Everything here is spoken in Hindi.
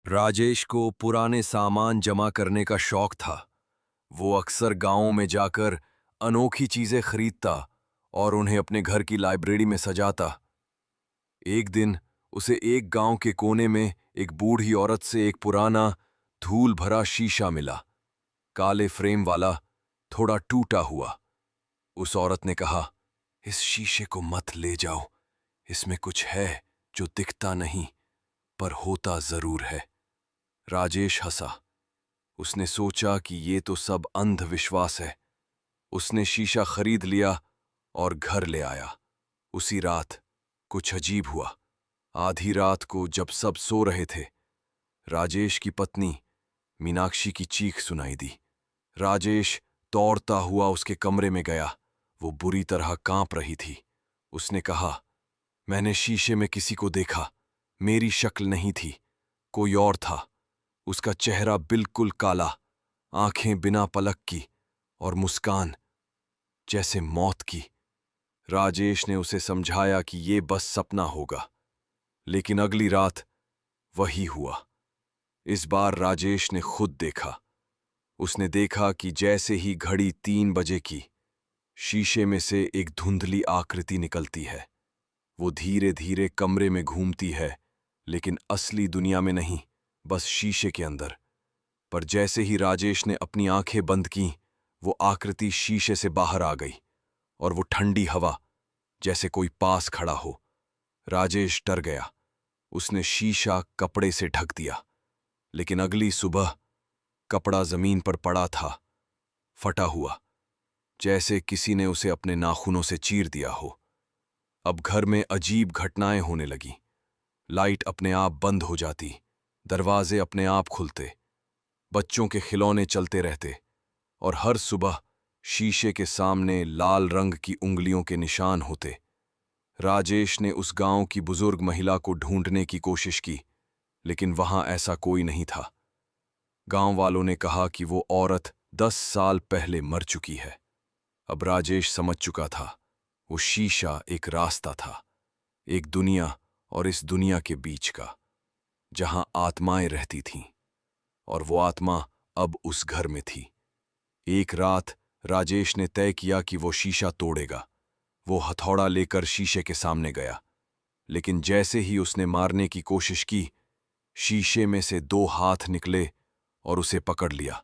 राजेश को पुराने सामान जमा करने का शौक था। वो अक्सर गांवों में जाकर अनोखी चीजें खरीदता और उन्हें अपने घर की लाइब्रेरी में सजाता। एक दिन उसे एक गांव के कोने में एक बूढ़ी औरत से एक पुराना धूल भरा शीशा मिला, काले फ्रेम वाला, थोड़ा टूटा हुआ। उस औरत ने कहा, इस शीशे को मत ले जाओ, इसमें कुछ है जो दिखता नहीं पर होता जरूर है। राजेश हंसा। उसने सोचा कि ये तो सब अंधविश्वास है। उसने शीशा खरीद लिया और घर ले आया। उसी रात कुछ अजीब हुआ। आधी रात को जब सब सो रहे थे, राजेश की पत्नी मीनाक्षी की चीख सुनाई दी। राजेश दौड़ता हुआ उसके कमरे में गया। वो बुरी तरह कांप रही थी। उसने कहा, मैंने शीशे में किसी को देखा। मेरी शक्ल नहीं थी, कोई और था। उसका चेहरा बिल्कुल काला, आंखें बिना पलक की और मुस्कान जैसे मौत की। राजेश ने उसे समझाया कि ये बस सपना होगा, लेकिन अगली रात वही हुआ। इस बार राजेश ने खुद देखा। उसने देखा कि जैसे ही घड़ी 3 बजे की, शीशे में से एक धुंधली आकृति निकलती है। वो धीरे धीरे कमरे में घूमती है, लेकिन असली दुनिया में नहीं, बस शीशे के अंदर। पर जैसे ही राजेश ने अपनी आंखें बंद की, वो आकृति शीशे से बाहर आ गई और वो ठंडी हवा जैसे कोई पास खड़ा हो। राजेश डर गया। उसने शीशा कपड़े से ढक दिया, लेकिन अगली सुबह कपड़ा जमीन पर पड़ा था, फटा हुआ, जैसे किसी ने उसे अपने नाखूनों से चीर दिया हो। अब घर में अजीब घटनाएं होने लगी। लाइट अपने आप बंद हो जाती, दरवाजे अपने आप खुलते, बच्चों के खिलौने चलते रहते, और हर सुबह शीशे के सामने लाल रंग की उंगलियों के निशान होते। राजेश ने उस गांव की बुजुर्ग महिला को ढूंढने की कोशिश की, लेकिन वहां ऐसा कोई नहीं था। गांव वालों ने कहा कि वो औरत 10 साल पहले मर चुकी है। अब राजेश समझ चुका था, वो शीशा एक रास्ता था, एक दुनिया और इस दुनिया के बीच का, जहां आत्माएं रहती थीं, और वो आत्मा अब उस घर में थी। एक रात राजेश ने तय किया कि वो शीशा तोड़ेगा। वो हथौड़ा लेकर शीशे के सामने गया, लेकिन जैसे ही उसने मारने की कोशिश की, शीशे में से 2 हाथ निकले और उसे पकड़ लिया।